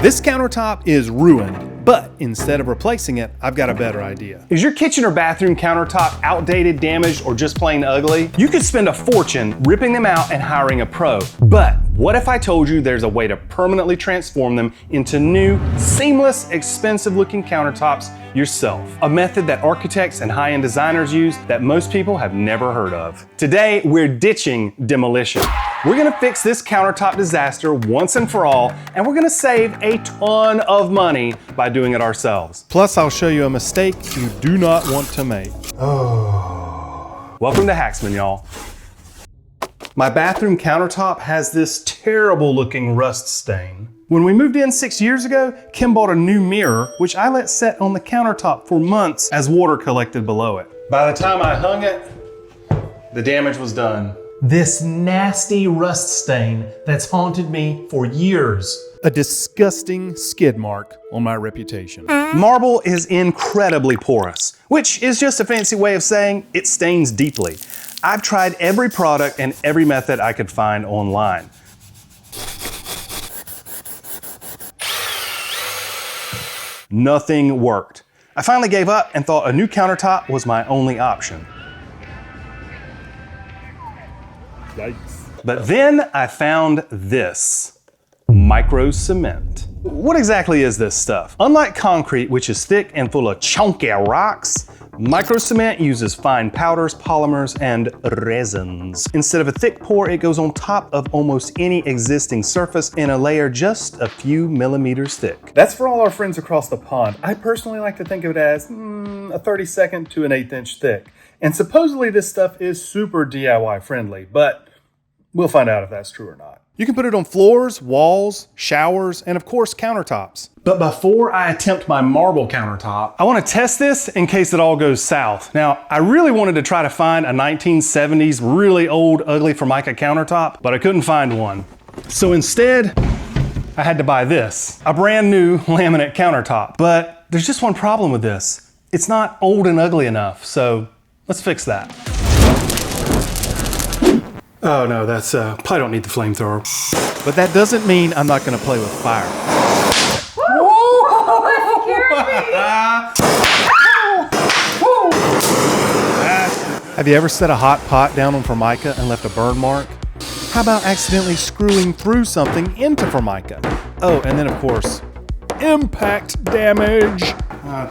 This countertop is ruined, but instead of replacing it, I've got a better idea. Is your kitchen or bathroom countertop outdated, damaged, or just plain ugly? You could spend a fortune ripping them out and hiring a pro. But what if I told you there's a way to permanently transform them into new, seamless, expensive-looking countertops yourself? A method that architects and high-end designers use that most people have never heard of. Today, we're ditching demolition. We're gonna fix this countertop disaster once and for all, and we're gonna save a ton of money by doing it ourselves. Plus, I'll show you a mistake you do not want to make. Oh. Welcome to HAXMAN, y'all. My bathroom countertop has this terrible looking rust stain. When we moved in 6 years ago, Kim bought a new mirror, which I let set on the countertop for months as water collected below it. By the time I hung it, the damage was done. This nasty rust stain that's haunted me for years. A disgusting skid mark on my reputation. Marble is incredibly porous, which is just a fancy way of saying it stains deeply. I've tried every product and every method I could find online. Nothing worked. I finally gave up and thought a new countertop was my only option. Yikes. But then I found this, micro cement. What exactly is this stuff? Unlike concrete, which is thick and full of chunky rocks, micro cement uses fine powders, polymers, and resins. Instead of a thick pour, it goes on top of almost any existing surface in a layer just a few millimeters thick. That's for all our friends across the pond. I personally like to think of it as a 32nd to an 1/8 inch thick. And supposedly this stuff is super DIY friendly, but we'll find out if that's true or not. You can put it on floors, walls, showers, and of course countertops. But before I attempt my marble countertop, I want to test this in case it all goes south. Now, I really wanted to try to find a 1970s really old ugly Formica countertop, but I couldn't find one. So instead, I had to buy this, a brand new laminate countertop. But there's just one problem with this. It's not old and ugly enough, so let's fix that. Oh no, that's, probably don't need the flamethrower. But that doesn't mean I'm not gonna play with fire. Whoa, that scared me! Have you ever set a hot pot down on Formica and left a burn mark? How about accidentally screwing through something into Formica? Oh, and then of course, impact damage.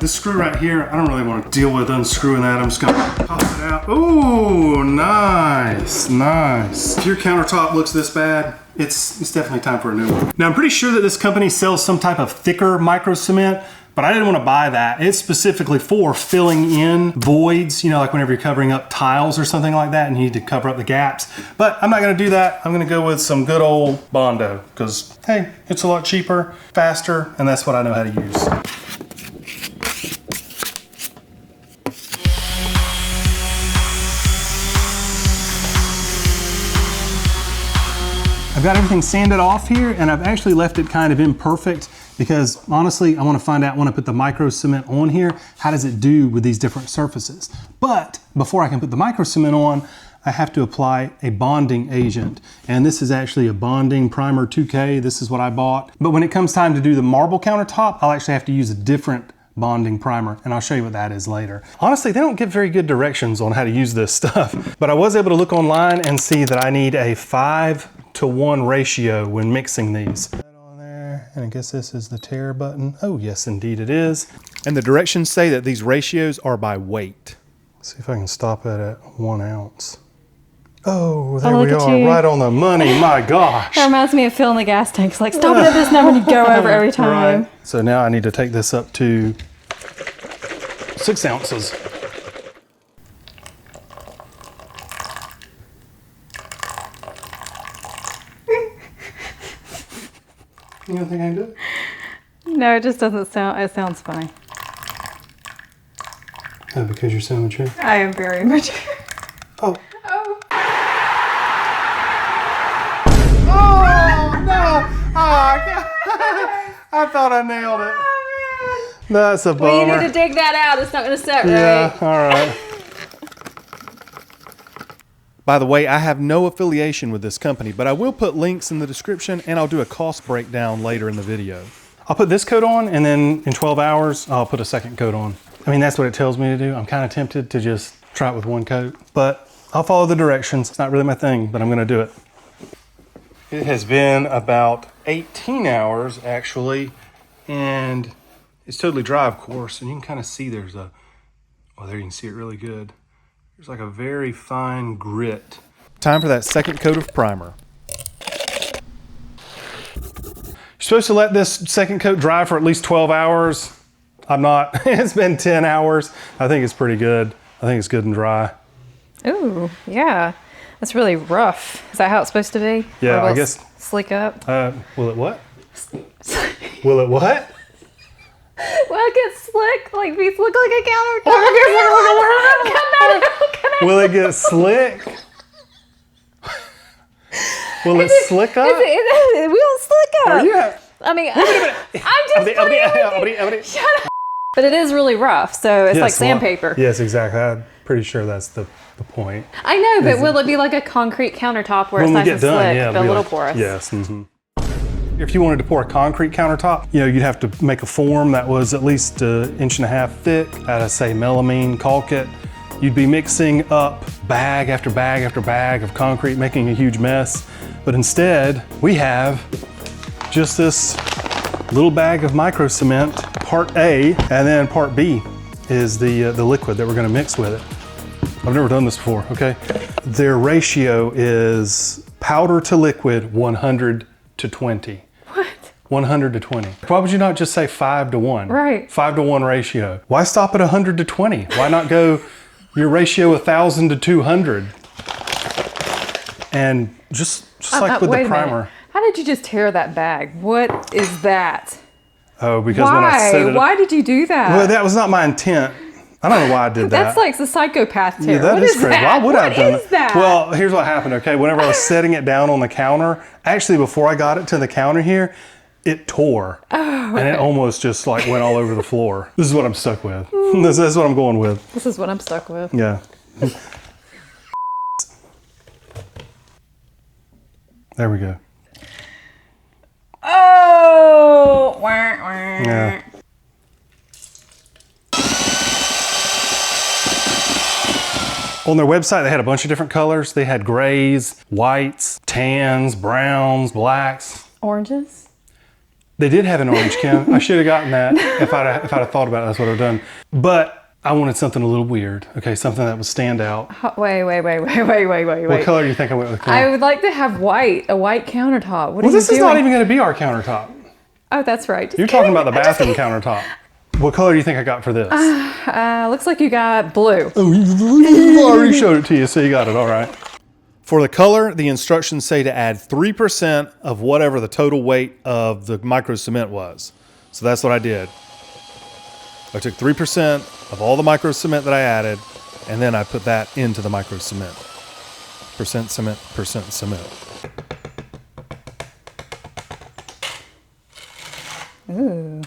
This screw right here, I don't really want to deal with unscrewing that. I'm just gonna pop it out. Ooh, nice, nice. If your countertop looks this bad, it's definitely time for a new one. Now I'm pretty sure that this company sells some type of thicker micro cement, but I didn't want to buy that. It's specifically for filling in voids, you know, like whenever you're covering up tiles or something like that and you need to cover up the gaps. But I'm not gonna do that. I'm gonna go with some good old Bondo, because hey, it's a lot cheaper, faster, and that's what I know how to use. I've got everything sanded off here, and I've actually left it kind of imperfect because honestly, I want to find out when I put the micro cement on here, how does it do with these different surfaces? But before I can put the micro cement on, I have to apply a bonding agent. And this is actually a bonding primer 2K. This is what I bought. But when it comes time to do the marble countertop, I'll actually have to use a different bonding primer, and I'll show you what that is later. Honestly, they don't give very good directions on how to use this stuff, but I was able to look online and see that I need a 5:1 ratio when mixing these. On there, and I guess this is the tear button. Oh yes, indeed it is. And the directions say that these ratios are by weight. Let's see if I can stop it at 1 ounce. Oh, there we are, right on the money, my gosh. That reminds me of filling the gas tanks. Like, stop it at this number and you go over every time. Right. So now I need to take this up to 6 ounces. You don't think I can do it? No, it just doesn't sound, it sounds funny. Oh, because you're so mature? I am very mature. Oh. Oh. Oh, no. Oh, God. I thought I nailed it. Oh, man. That's a bummer. Well, you need to dig that out. It's not going to set right. Yeah, all right. By the way, I have no affiliation with this company, but I will put links in the description and I'll do a cost breakdown later in the video. I'll put this coat on and then in 12 hours, I'll put a second coat on. I mean, that's what it tells me to do. I'm kind of tempted to just try it with one coat, but I'll follow the directions. It's not really my thing, but I'm gonna do it. It has been about 18 hours actually, and it's totally dry, of course, and you can kind of see there's a, oh, there you can see it really good. There's like a very fine grit. Time for that second coat of primer. You're supposed to let this second coat dry for at least 12 hours. I'm not. It's been 10 hours. I think it's pretty good. I think it's good and dry. Ooh, yeah. That's really rough. Is that how it's supposed to be? Yeah, Or will I it guess. Slick up? Will it what? Will it what? Well, it gets slick. Like, these look like a countertop. Will it get slick? Will it slick up? It will slick up. Yeah. I mean, I'm just playing. Shut up. But it is really rough, so it's like sandpaper. Yes, exactly. I'm pretty sure that's the point. I know, but will it be like a concrete countertop where it's nice and slick, but a little porous? Yes. Mm-hmm. If you wanted to pour a concrete countertop, you know, you'd have to make a form that was at least 1.5 inches thick out of, say, melamine, caulk it. You'd be mixing up bag after bag after bag of concrete, making a huge mess. But instead, we have just this little bag of micro cement, part A, and then part B is the liquid that we're gonna mix with it. I've never done this before, okay? Their ratio is powder to liquid 100 to 20. What? 100 to 20. Why would you not just say 5 to 1? Right. 5 to 1 ratio. Why stop at 100 to 20? Why not go your ratio 1,000 to 200? And just like with the primer. How did you just tear that bag? What is that? Oh, because when I set it up, why did you do that? well, that was not my intent. I don't know why I did that. That's like the psychopath tear. Yeah, that is crazy. That? Why would I have done What is that? Well, here's what happened, okay? Whenever I was setting it down on the counter, actually before I got it to the counter here, it tore. Oh, okay. And it almost just like went all over the floor. This is what I'm stuck with. This is what I'm going with. This is what I'm stuck with. Yeah. There we go. Oh! Yeah. On their website, they had a bunch of different colors. They had grays, whites, tans, browns, blacks. Oranges? They did have an orange, Kim. I should have gotten that if I'd have thought about it. That's what I've done. But I wanted something a little weird. Okay, something that would stand out. Wait. What color do you think I went with, Kim? I would like to have white, a white countertop. What are you doing? Well, this is not even going to be our countertop. Oh, that's right. You're talking about the bathroom countertop. What color do you think I got for this? Looks like you got blue. Oh, you already showed it to you, so you got it. All right. For the color, the instructions say to add 3% of whatever the total weight of the micro cement was. So that's what I did. I took 3% of all the micro cement that I added, and then I put that into the micro cement. Percent cement, percent cement. Ooh.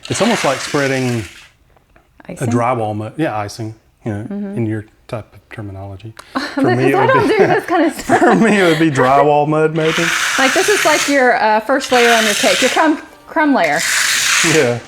It's almost like spreading Icing? a drywall mud. Yeah, icing, you know, in your type of terminology. For me, I don't do this kind of stuff. For me, it would be drywall mud, maybe. Like, this is like your first layer on your cake, your crumb layer. Yeah.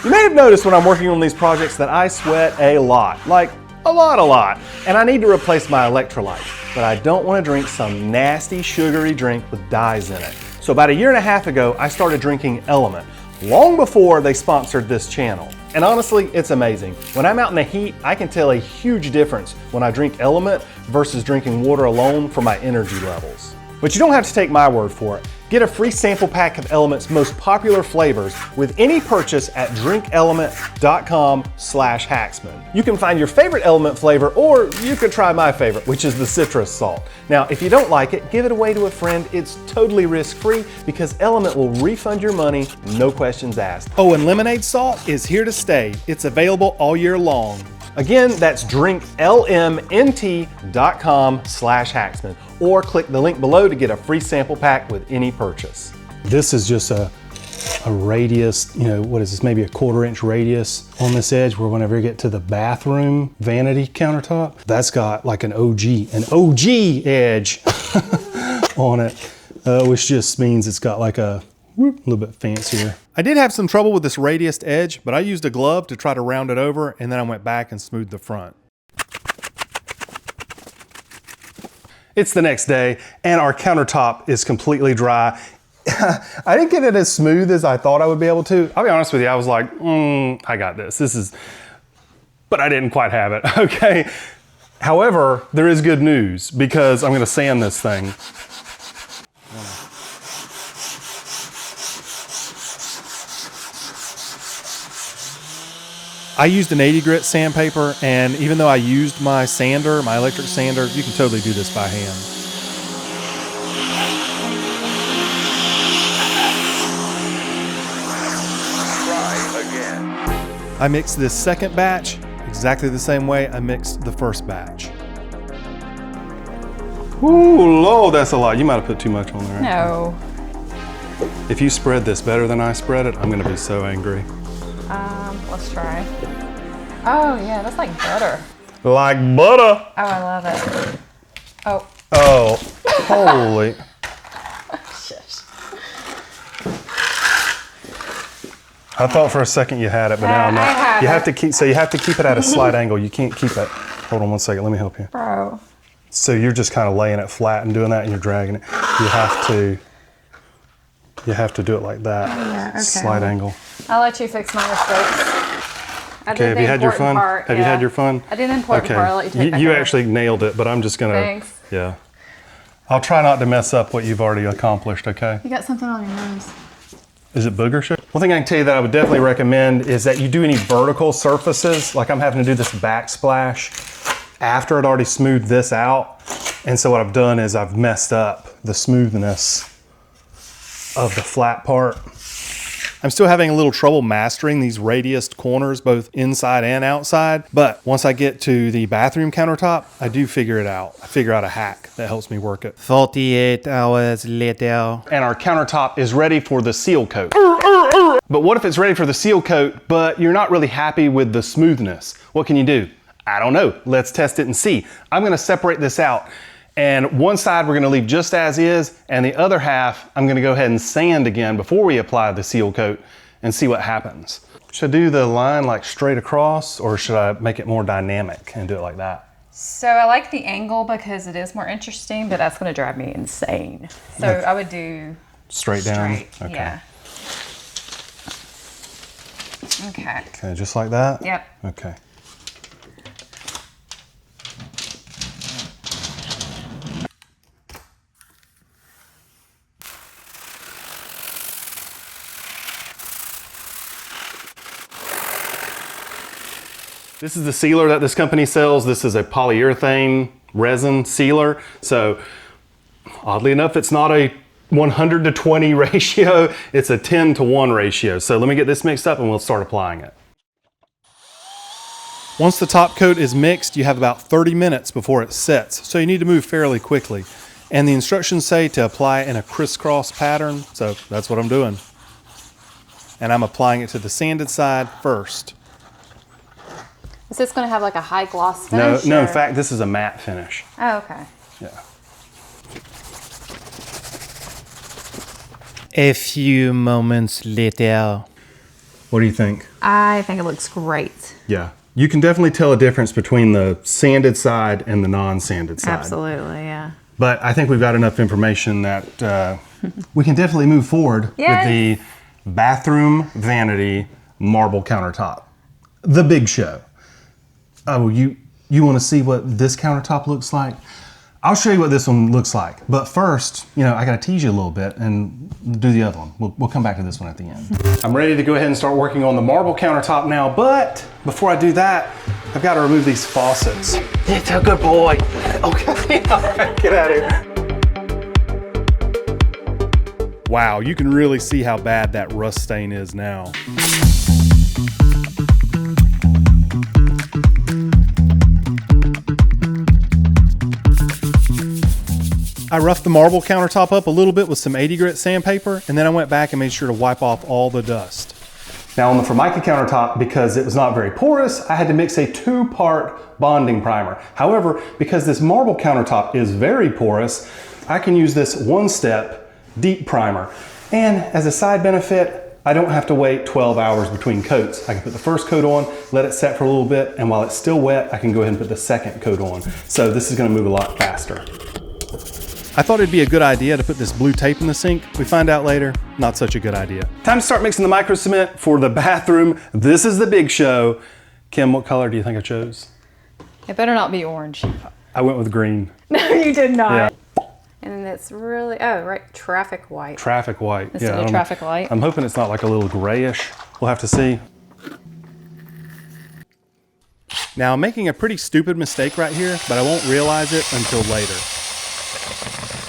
You may have noticed when I'm working on these projects that I sweat a lot. Like, a lot. And I need to replace my electrolyte. But I don't want to drink some nasty, sugary drink with dyes in it. So about 1.5 years ago, I started drinking Element. Long before they sponsored this channel. And honestly, it's amazing. When I'm out in the heat, I can tell a huge difference when I drink Element versus drinking water alone for my energy levels. But you don't have to take my word for it. Get a free sample pack of Element's most popular flavors with any purchase at drinkelement.com/HAXMAN. You can find your favorite Element flavor, or you could try my favorite, which is the citrus salt. Now, if you don't like it, give it away to a friend. It's totally risk-free because Element will refund your money, no questions asked. Oh, and lemonade salt is here to stay. It's available all year long. Again, that's drinklmnt.com/HAXMAN, or click the link below to get a free sample pack with any purchase. This is just a a radius, you know, what is this, maybe a 1/4 inch radius on this edge, where whenever you get to the bathroom vanity countertop, that's got like an OG edge on it, which just means it's got like a little bit fancier. I did have some trouble with this radius edge, but I used a glove to try to round it over, and then I went back and smoothed the front. It's the next day, and our countertop is completely dry. I didn't get it as smooth as I thought I would be able to. I'll be honest with you, I was like, I got this. But I didn't quite have it, okay? However, there is good news, because I'm gonna sand this thing. I used an 80 grit sandpaper, and even though I used my sander, my electric sander, you can totally do this by hand. Try again. I mixed this second batch exactly the same way I mixed the first batch. Ooh, Lord, that's a lot. You might have put too much on there. No. If you spread this better than I spread it, I'm gonna be so angry. Let's try. Oh yeah, that's like butter. Like butter. Oh, I love it. Oh. Oh, holy. Shush. I thought for a second you had it, but now I'm not. You have to keep it at a slight angle. You can't keep it. Hold on one second, let me help you. Bro. So you're just kind of laying it flat and doing that, and you're dragging it. You have to do it like that. Oh, yeah, okay. Slight angle. I'll let you fix my mistakes. Okay, have you had your fun? Have you had your fun? I did the important part. I'll let you take that. You actually nailed it, but I'm just gonna. Thanks. Yeah. I'll try not to mess up what you've already accomplished, okay? You got something on your nose. Is it booger shit? One thing I can tell you that I would definitely recommend is that you do any vertical surfaces, like I'm having to do this backsplash after I'd already smoothed this out. And so what I've done is I've messed up the smoothness of the flat part. I'm still having a little trouble mastering these radiused corners, both inside and outside. But once I get to the bathroom countertop, I do figure it out. I figure out a hack that helps me work it. 48 hours later. And our countertop is ready for the seal coat. But what if it's ready for the seal coat, but you're not really happy with the smoothness? What can you do? I don't know. Let's test it and see. I'm gonna separate this out. And one side we're gonna leave just as is, and the other half I'm gonna go ahead and sand again before we apply the seal coat and see what happens. Should I do the line like straight across, or should I make it more dynamic and do it like that? So I like the angle because it is more interesting, but that's gonna drive me insane. So I would do straight down? Okay. Yeah. Okay. Okay, just like that? Yep. Okay. This is the sealer that this company sells. This is a polyurethane resin sealer. So oddly enough, it's not a 100-to-20 ratio. It's a 10-to-1 ratio. So let me get this mixed up and we'll start applying it. Once the top coat is mixed, you have about 30 minutes before it sets. So you need to move fairly quickly. And the instructions say to apply it in a crisscross pattern. So that's what I'm doing. And I'm applying it to the sanded side first. Is this going to have like a high gloss finish? No, in fact, this is a matte finish. Oh, okay. Yeah. A few moments later. What do you think? I think it looks great. Yeah. You can definitely tell a difference between the sanded side and the non-sanded side. Absolutely, yeah. But I think we've got enough information that we can definitely move forward with the bathroom vanity marble countertop. The big show. Oh, you want to see what this countertop looks like? I'll show you what this one looks like. But first, I got to tease you a little bit and do the other one. We'll come back to this one at the end. I'm ready to go ahead and start working on the marble countertop now, but before I do that, I've got to remove these faucets. It's a good boy. Okay, all right, get out of here. Wow, you can really see how bad that rust stain is now. I I roughed the marble countertop up a little bit with some 80 grit sandpaper, and then I went back and made sure to wipe off all the dust. Now on the Formica countertop, because it was not very porous, I had to mix a 2-part bonding primer. However, because this marble countertop is very porous, I can use this 1-step deep primer. And as a side benefit, I don't have to wait 12 hours between coats. I can put the first coat on, let it set for a little bit, and while it's still wet, I can go ahead and put the second coat on. So this is gonna move a lot faster. I thought it'd be a good idea to put this blue tape in the sink. We find out later, not such a good idea. Time to start mixing the micro cement for the bathroom. This is the big show. Kim, what color do you think I chose? It better not be orange. I went with green. No, you did not. Yeah. And it's really, oh, right, traffic white. Traffic white. Instead of traffic light. I'm hoping it's not like a little grayish. We'll have to see. Now, I'm making a pretty stupid mistake right here, but I won't realize it until later.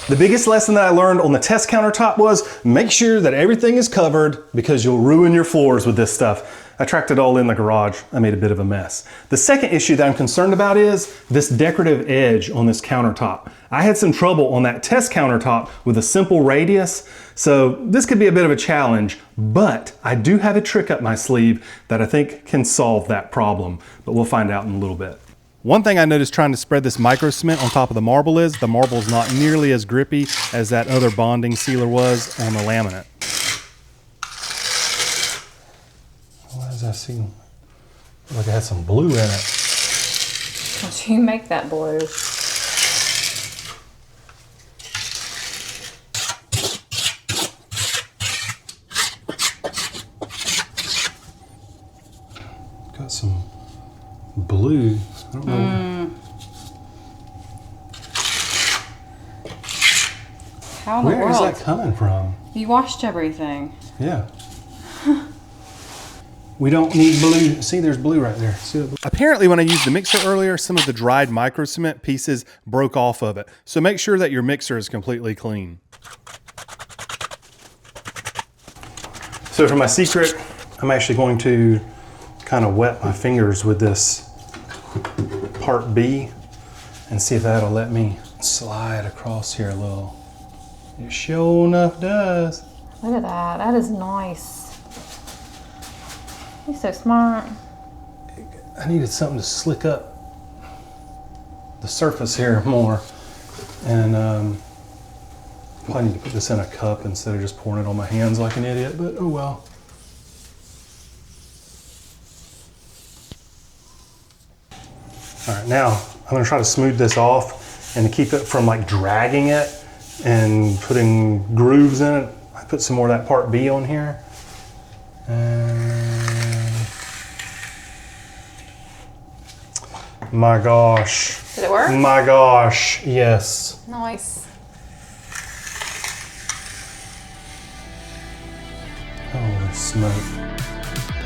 The biggest lesson that I learned on the test countertop was make sure that everything is covered because you'll ruin your floors with this stuff. I tracked it all in the garage. I made a bit of a mess. The second issue that I'm concerned about is this decorative edge on this countertop. I had some trouble on that test countertop with a simple radius, so this could be a bit of a challenge, but I do have a trick up my sleeve that I think can solve that problem, but we'll find out in a little bit. One thing I noticed trying to spread this micro cement on top of the marble is the marble's not nearly as grippy as that other bonding sealer was on the laminate. What does that seem like? It had some blue in it. Don't you make that blue? Got some blue. I don't know. How in the world? Where is that coming from? You washed everything. Yeah. We don't need blue. See, there's blue right there. See that blue? Apparently, when I used the mixer earlier, some of the dried micro cement pieces broke off of it. So make sure that your mixer is completely clean. So for my secret, I'm actually going to kind of wet my fingers with this part B and see if that'll let me slide across here a little. It sure enough does. Look at that. That is nice. You're so smart. I needed something to slick up the surface here more. And probably need to put this in a cup instead of just pouring it on my hands like an idiot, but oh well. All right, now I'm gonna try to smooth this off, and to keep it from like dragging it and putting grooves in it, I put some more of that part B on here. And my gosh. Did it work? My gosh, yes. Nice. Holy smoke.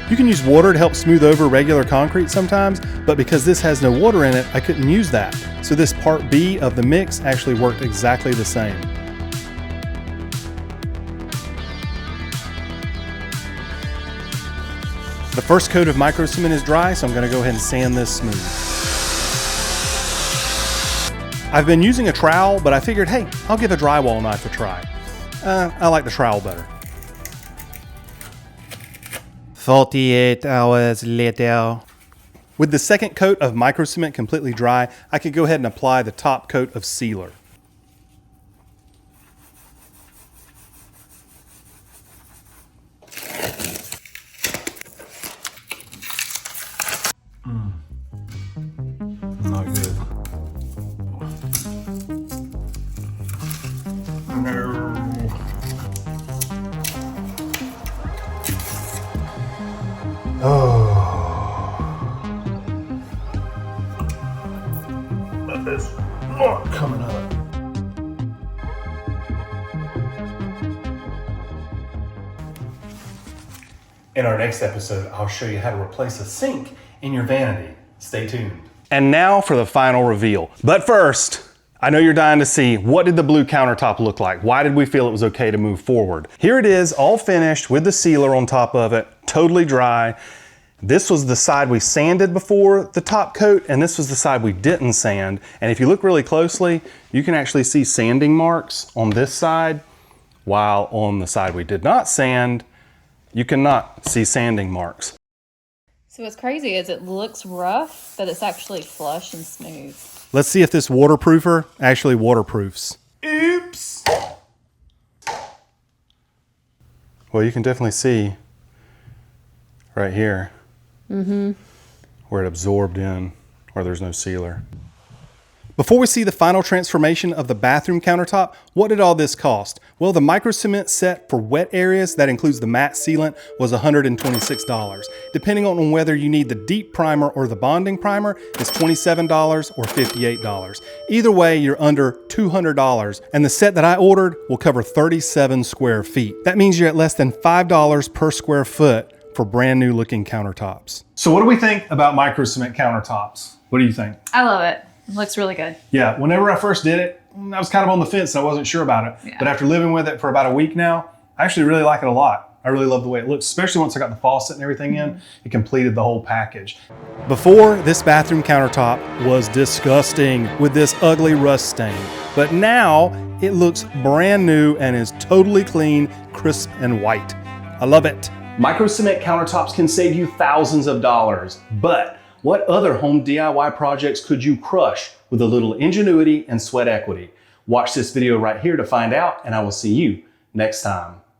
You can use water to help smooth over regular concrete sometimes, but because this has no water in it, I couldn't use that. So this part B of the mix actually worked exactly the same. The first coat of micro cement is dry, so I'm gonna go ahead and sand this smooth. I've been using a trowel, but I figured, hey, I'll give a drywall knife a try. I like the trowel better. 48 hours later. With the second coat of micro cement completely dry, I could go ahead and apply the top coat of sealer. Not good. No. Oh. That is not coming up. In our next episode, I'll show you how to replace a sink in your vanity. Stay tuned. And now for the final reveal. But first, I know you're dying to see, what did the blue countertop look like? Why did we feel it was okay to move forward? Here it is, all finished with the sealer on top of it, totally dry. This was the side we sanded before the top coat, and this was the side we didn't sand. And if you look really closely, you can actually see sanding marks on this side, while on the side we did not sand, you cannot see sanding marks. So what's crazy is it looks rough, but it's actually flush and smooth. Let's see if this waterproofer actually waterproofs. Oops! Well, you can definitely see right here where it absorbed in, where there's no sealer. Before we see the final transformation of the bathroom countertop, what did all this cost? Well, the micro cement set for wet areas, that includes the matte sealant, was $126. Depending on whether you need the deep primer or the bonding primer, it's $27 or $58. Either way, you're under $200, and the set that I ordered will cover 37 square feet. That means you're at less than $5 per square foot for brand new looking countertops. So what do we think about micro cement countertops? What do you think? I love it. It looks really good. Yeah, whenever I first did it, I was kind of on the fence. I wasn't sure about it. Yeah. But after living with it for about a week now, I actually really like it a lot. I really love the way it looks, especially once I got the faucet and everything in. It completed the whole package. Before, this bathroom countertop was disgusting with this ugly rust stain. But now it looks brand new and is totally clean, crisp, and white. I love it. Micro cement countertops can save you thousands of dollars, but what other home DIY projects could you crush with a little ingenuity and sweat equity? Watch this video right here to find out, and I will see you next time.